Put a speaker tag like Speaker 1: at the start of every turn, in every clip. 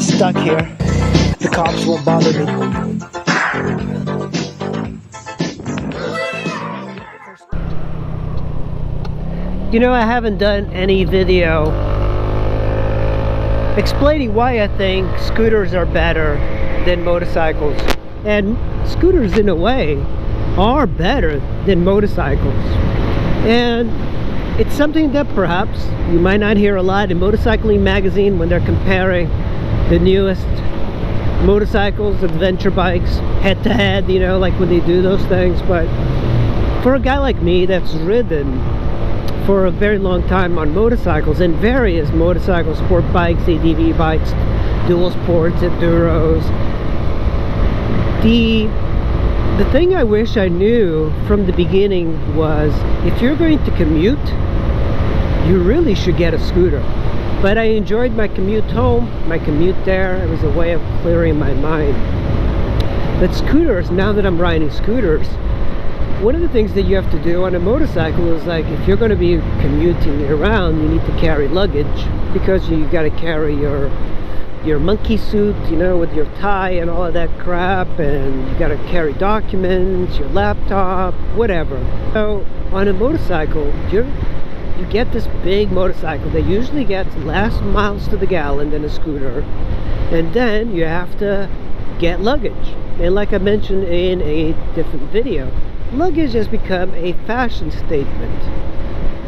Speaker 1: stuck here. The cops won't bother me. You know, I haven't done any video explaining why I think scooters are better than motorcycles. And scooters, in a way, are better than motorcycles. And it's something that perhaps you might not hear a lot in Motorcycling magazine when they're comparing the newest motorcycles, adventure bikes, head to head, you know, like when they do those things. But for a guy like me that's ridden for a very long time on motorcycles and various motorcycle sport bikes, ADV bikes, dual sports, enduros, the thing I wish I knew from the beginning was, if you're going to commute, you really should get a scooter. But I enjoyed my commute home, my commute there. It was a way of clearing my mind. But scooters, now that I'm riding scooters, one of the things that you have to do on a motorcycle is, like, if you're going to be commuting around, you need to carry luggage, because you got to carry your monkey suit, you know, with your tie and all of that crap, and you got to carry documents, your laptop, whatever. So on a motorcycle, you get this big motorcycle that usually gets less miles to the gallon than a scooter, and then you have to get luggage. And like I mentioned in a different video, luggage has become a fashion statement,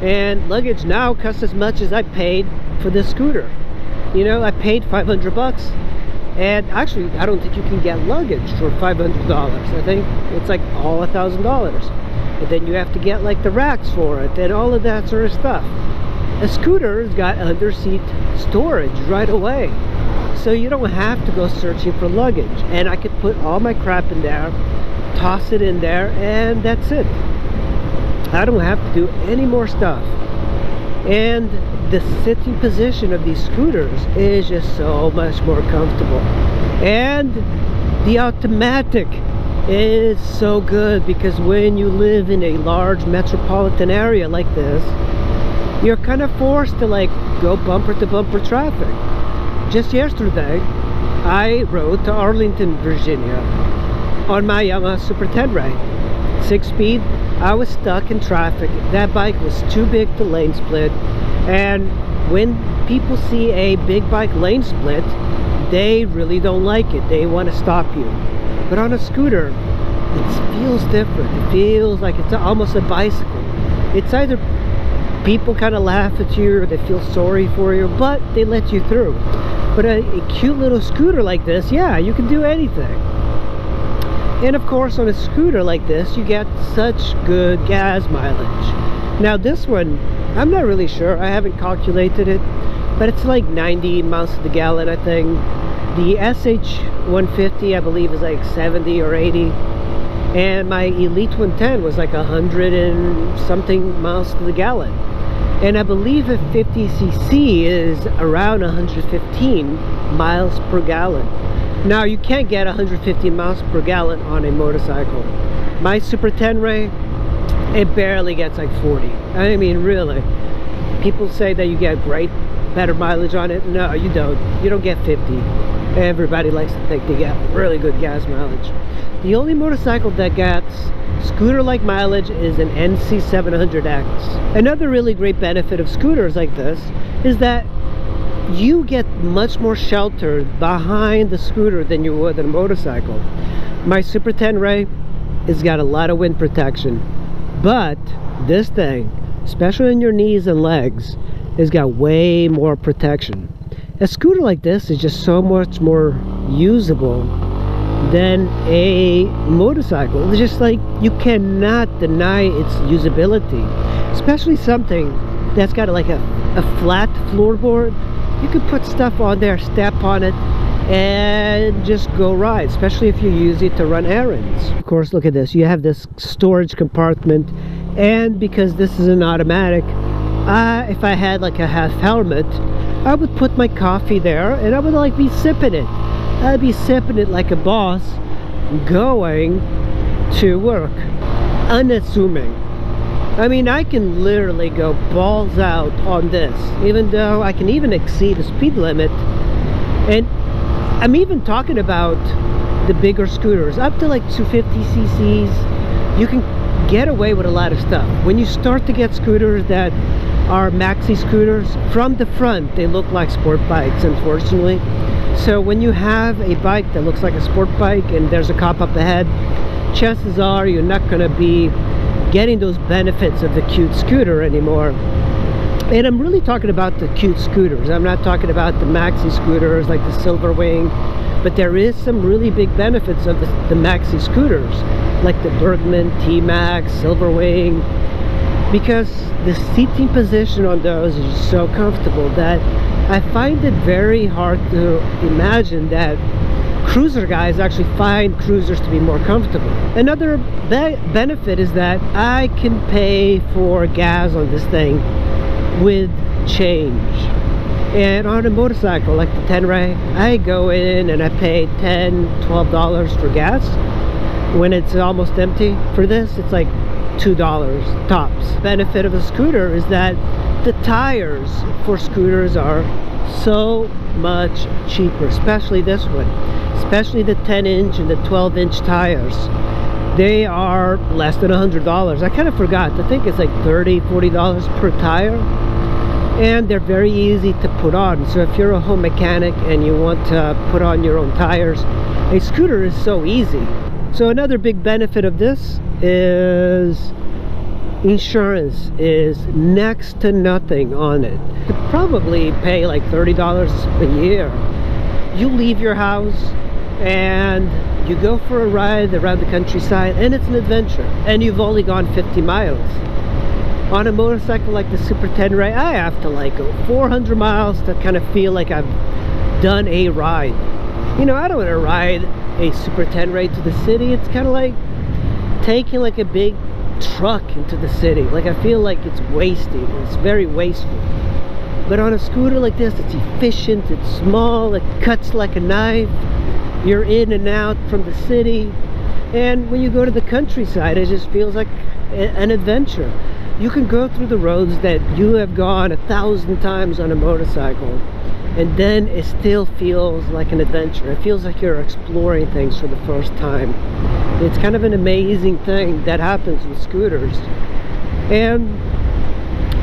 Speaker 1: and luggage now costs as much as I paid for this scooter. You know, I paid $500, and actually I don't think you can get luggage for $500. I think it's like all $1,000, and then you have to get like the racks for it and all of that sort of stuff. A scooter's got under seat storage right away, so you don't have to go searching for luggage, and I could put all my crap in there, toss it in there, and that's it. I don't have to do any more stuff. And the sitting position of these scooters is just so much more comfortable, and the automatic is so good, because when you live in a large metropolitan area like this, you're kind of forced to like go bumper to bumper traffic. Just yesterday I rode to Arlington, Virginia on my Yamaha Super 10 Ray, 6-speed. I was stuck in traffic. That bike was too big to lane split, and when people see a big bike lane split, they really don't like it. They want to stop you. But on a scooter, it feels different. It feels like it's almost a bicycle. It's either people kind of laugh at you, or they feel sorry for you, but they let you through. But a cute little scooter like this, yeah, you can do anything. And of course, on a scooter like this, you get such good gas mileage. Now this one, I'm not really sure, I haven't calculated it, but it's like 90 miles to the gallon, I think. The SH150, I believe, is like 70 or 80, and my Elite 110 was like 100 and something miles to the gallon. And I believe a 50cc is around 115 miles per gallon. Now, you can't get 150 miles per gallon on a motorcycle. My Super 10 Ray, it barely gets like 40. I mean, really. People say that you get better mileage on it. No, you don't. You don't get 50. Everybody likes to think they get really good gas mileage. The only motorcycle that gets scooter-like mileage is an NC700X. Another really great benefit of scooters like this is that you get much more shelter behind the scooter than you would in a motorcycle. My Super 10 Ray has got a lot of wind protection, but this thing, especially in your knees and legs, has got way more protection. A scooter like this is just so much more usable than a motorcycle. It's just like, you cannot deny its usability, especially something that's got like a flat floorboard. You could put stuff on there, step on it, and just go ride, especially if you use it to run errands. Of course, look at this. You have this storage compartment, and because this is an automatic, if I had like a half helmet, I would put my coffee there, and I would like be sipping it. I'd be sipping it like a boss going to work, unassuming. I mean, I can literally go balls out on this, even though I can even exceed the speed limit, and I'm even talking about the bigger scooters up to like 250 cc's. You can get away with a lot of stuff. When you start to get scooters that are maxi scooters, from the front they look like sport bikes, unfortunately. So when you have a bike that looks like a sport bike and there's a cop up ahead, chances are you're not going to be getting those benefits of the cute scooter anymore. And I'm really talking about the cute scooters. I'm not talking about the maxi scooters like the Silver Wing, but there is some really big benefits of the maxi scooters, like the Bergman, T-Max, Silver Wing, because the seating position on those is so comfortable that I find it very hard to imagine that cruiser guys actually find cruisers to be more comfortable. Another benefit is that I can pay for gas on this thing with change. And on a motorcycle like the Tenere, I go in and I pay $10, $12 for gas. When it's almost empty, for this it's like $2 tops. Benefit of a scooter is that the tires for scooters are so much cheaper, especially this one, especially the 10-inch and the 12-inch tires. They are less than $100. I kind of forgot. I think it's like $30, $40 per tire, and they're very easy to put on. So if you're a home mechanic and you want to put on your own tires, a scooter is so easy. So another big benefit of this is insurance is next to nothing on it. You could probably pay like $30 a year. You leave your house and you go for a ride around the countryside, and it's an adventure, and you've only gone 50 miles. On a motorcycle like the Super Tenere, I have to like go 400 miles to kind of feel like I've done a ride. You know, I don't want to ride a Super Tenere to the city. It's kind of like taking like a big truck into the city. Like, I feel like it's wasting. It's very wasteful. But on a scooter like this, it's efficient, it's small, it cuts like a knife. You're in and out from the city, and when you go to the countryside, it just feels like an adventure. You can go through the roads that you have gone 1,000 times on a motorcycle, and then it still feels like an adventure. It feels like you're exploring things for the first time. It's kind of an amazing thing that happens with scooters. And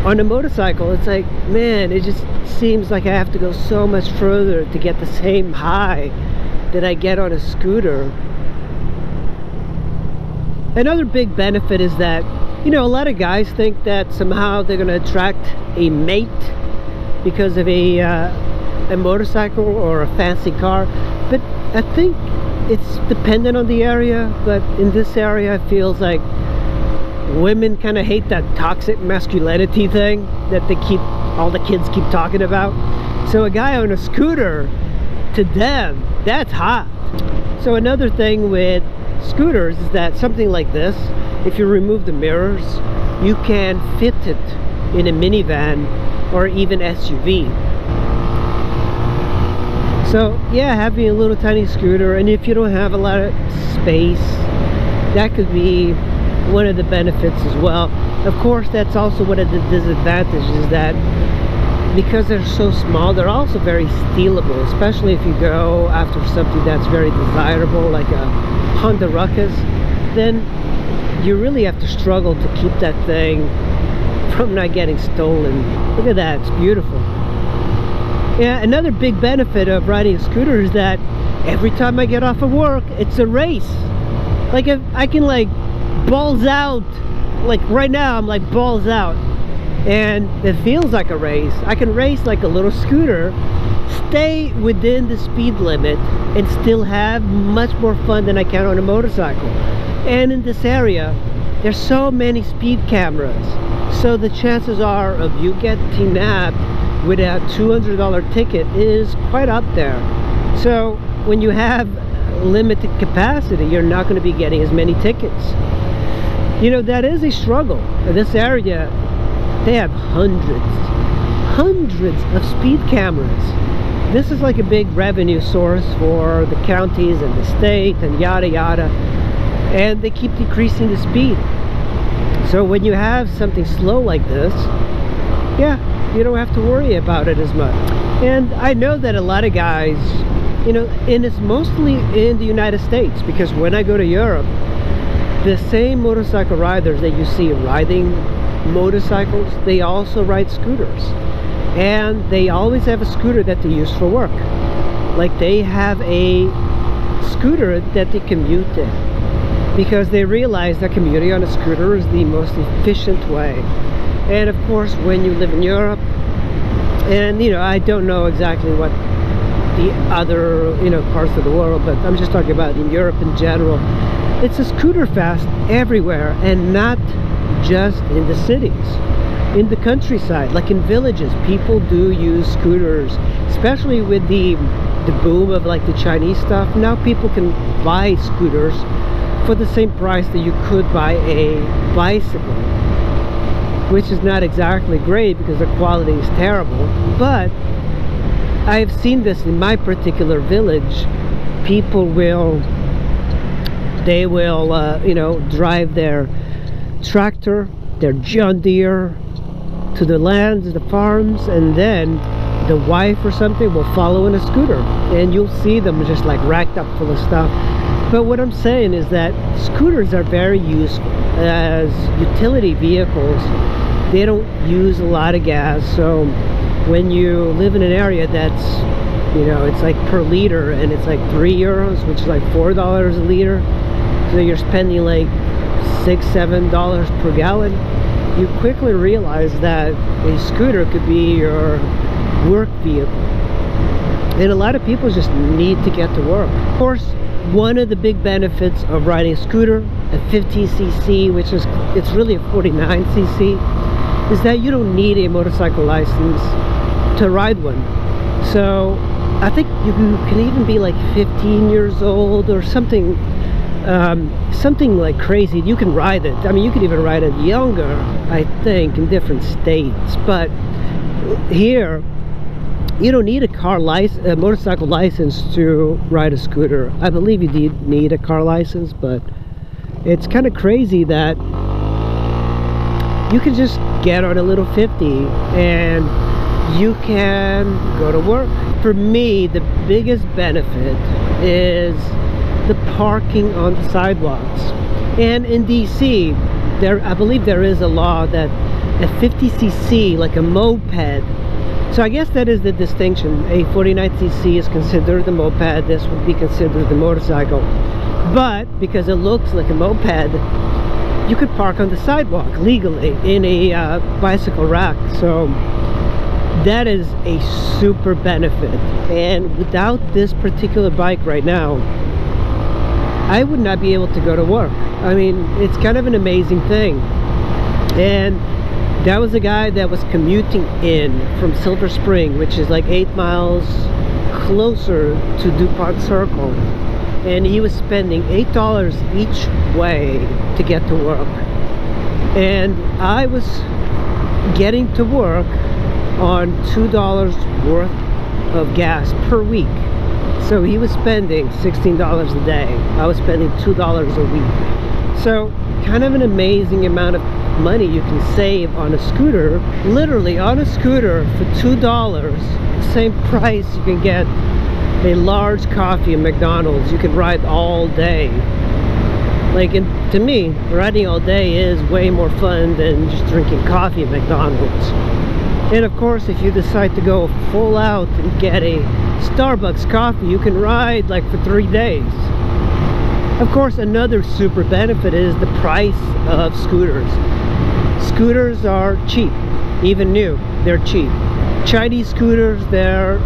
Speaker 1: on a motorcycle, it's like, man, it just seems like I have to go so much further to get the same high that I get on a scooter. Another big benefit is that, you know, a lot of guys think that somehow they're going to attract a mate because of a motorcycle or a fancy car, but I think it's dependent on the area. But in this area, it feels like women kind of hate that toxic masculinity thing that all the kids keep talking about. So a guy on a scooter, to them, that's hot. So another thing with scooters is that something like this, if you remove the mirrors, you can fit it in a minivan or even SUV. So yeah, having a little tiny scooter, and if you don't have a lot of space, that could be one of the benefits as well. Of course, that's also one of the disadvantages, is that because they're so small, they're also very stealable, especially if you go after something that's very desirable like a Honda Ruckus. Then you really have to struggle to keep that thing from not getting stolen. Look at that, it's beautiful. Yeah, another big benefit of riding a scooter is that every time I get off of work, it's a race. Like, if I can like balls out, like right now I'm like balls out, and it feels like a race. I can race like a little scooter, stay within the speed limit, and still have much more fun than I can on a motorcycle. And in this area, there's so many speed cameras, so the chances are of you getting nabbed with a $200 ticket is quite up there. So when you have limited capacity, you're not going to be getting as many tickets. You know, that is a struggle. In this area, they have hundreds of speed cameras. This is like a big revenue source for the counties and the state and yada yada, and they keep decreasing the speed. So when you have something slow like this, yeah, you don't have to worry about it as much. And I know that a lot of guys You know, and it's mostly in the United States, because when I go to Europe, the same motorcycle riders that you see riding motorcycles, they also ride scooters, and they always have a scooter that they use for work. Like, they have a scooter that they commute in, because they realize that commuting on a scooter is the most efficient way. And of course, when you live in Europe, and you know, I don't know exactly what the other, you know, parts of the world, but I'm just talking about in Europe in general, it's a scooter fest everywhere, and not just in the cities. In the countryside, like in villages, people do use scooters, especially with the boom of like the Chinese stuff. Now people can buy scooters for the same price that you could buy a bicycle, which is not exactly great because the quality is terrible. But I've seen this in my particular village. People will, they will you know, drive their tractor, their John Deere, to the lands, the farms, and then the wife or something will follow in a scooter, and you'll see them just like racked up full of stuff. But what I'm saying is that scooters are very useful as utility vehicles. They don't use a lot of gas, so when you live in an area that's, you know, it's like per liter, and it's like €3, which is like $4 a liter, so you're spending like $6-7 per gallon, you quickly realize that a scooter could be your work vehicle. And a lot of people just need to get to work. Of course, one of the big benefits of riding a scooter, a 50cc, which is, it's really a 49cc, is that you don't need a motorcycle license to ride one. So I think you can even be like 15 years old or something, something like crazy. You can ride it. I mean, you can even ride it younger, I think, in different states. But here, you don't need a motorcycle license to ride a scooter. I believe you need a car license, but it's kind of crazy that you can just get on a little 50 and you can go to work. For me, the biggest benefit is the parking on the sidewalks. And in DC, I believe there is a law that a 50cc, like a moped, so I guess that is the distinction. A 49cc is considered the moped, this would be considered the motorcycle. But because it looks like a moped, you could park on the sidewalk legally in a bicycle rack. So that is a super benefit. And without this particular bike right now, I would not be able to go to work. I mean, it's kind of an amazing thing. And that was a guy that was commuting in from Silver Spring, which is like 8 miles closer to DuPont Circle, and he was spending $8 each way to get to work. And I was getting to work on $2 worth of gas per week. So he was spending $16 a day. I was spending $2 a week. So kind of an amazing amount of money you can save on a scooter. Literally on a scooter for $2, the same price you can get a large coffee at McDonald's. You can ride all day. Like, and to me, riding all day is way more fun than just drinking coffee at McDonald's. And of course, if you decide to go full out and get a Starbucks coffee, you can ride like for 3 days. Of course, another super benefit is the price of scooters. Scooters are cheap, even new, they're cheap. Chinese scooters, they're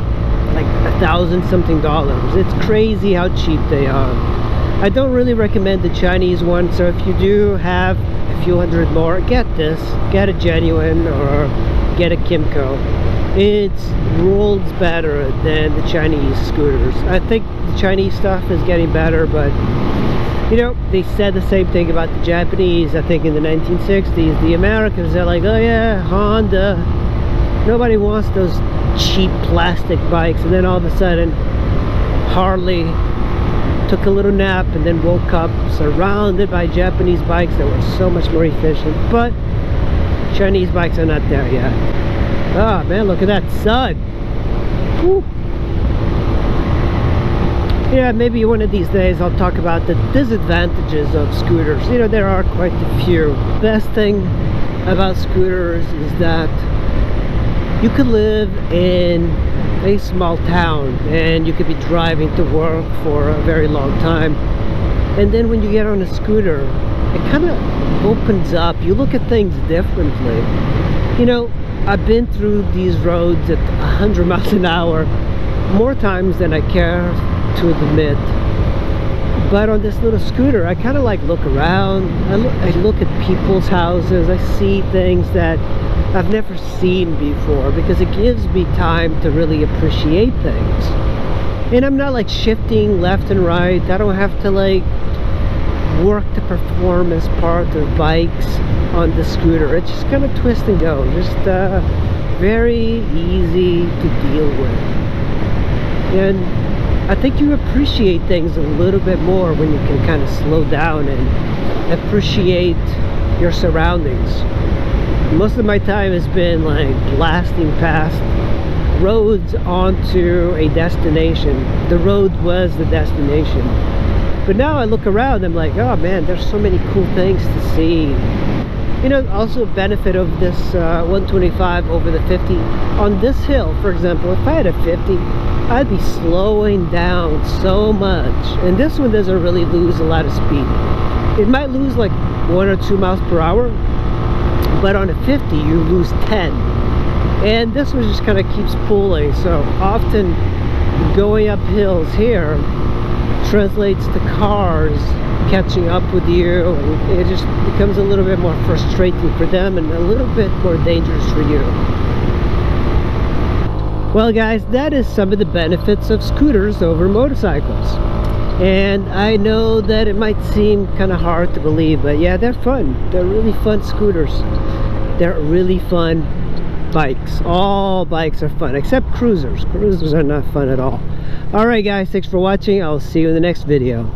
Speaker 1: like $1,000-something. It's crazy how cheap they are. I don't really recommend the Chinese one, so if you do have a few hundred more, get this. Get a genuine or get a Kimco. It's worlds better than the Chinese scooters. I think the Chinese stuff is getting better, but you know, they said the same thing about the Japanese. I think in the 1960s, the Americans, they're like, oh yeah, Honda. Nobody wants those cheap plastic bikes. And then all of a sudden, Harley took a little nap and then woke up surrounded by Japanese bikes that were so much more efficient. But Chinese bikes are not there yet. Ah, man, look at that sun. Woo. Yeah, maybe one of these days I'll talk about the disadvantages of scooters. You know, there are quite a few. Best thing about scooters is that you could live in a small town and you could be driving to work for a very long time, and then when you get on a scooter, it kind of opens up. You look at things differently. You know, I've been through these roads at 100 miles an hour more times than I care to admit, but on this little scooter I kind of like look around. I look at people's houses. I see things that I've never seen before, because it gives me time to really appreciate things. And I'm not like shifting left and right. I don't have to like work to perform as part of bikes on the scooter. It's just kind of twist and go, just very easy to deal with. And I think you appreciate things a little bit more when you can kind of slow down and appreciate your surroundings. Most of my time has been like blasting past roads onto a destination. The road was the destination. But now I look around, I'm like, oh man, there's so many cool things to see. You know, also a benefit of this 125 over the 50. On this hill, for example, if I had a 50, I'd be slowing down so much. And this one doesn't really lose a lot of speed. It might lose like 1 or 2 miles per hour, but on a 50 you lose 10. And this one just kind of keeps pulling. So often going up hills here translates to cars catching up with you, and it just becomes a little bit more frustrating for them and a little bit more dangerous for you. Well guys, that is some of the benefits of scooters over motorcycles. And I know that it might seem kind of hard to believe, but yeah, they're fun. They're really fun scooters. They're really fun bikes. All bikes are fun except cruisers. Cruisers are not fun at all. Alright guys, thanks for watching. I'll see you in the next video.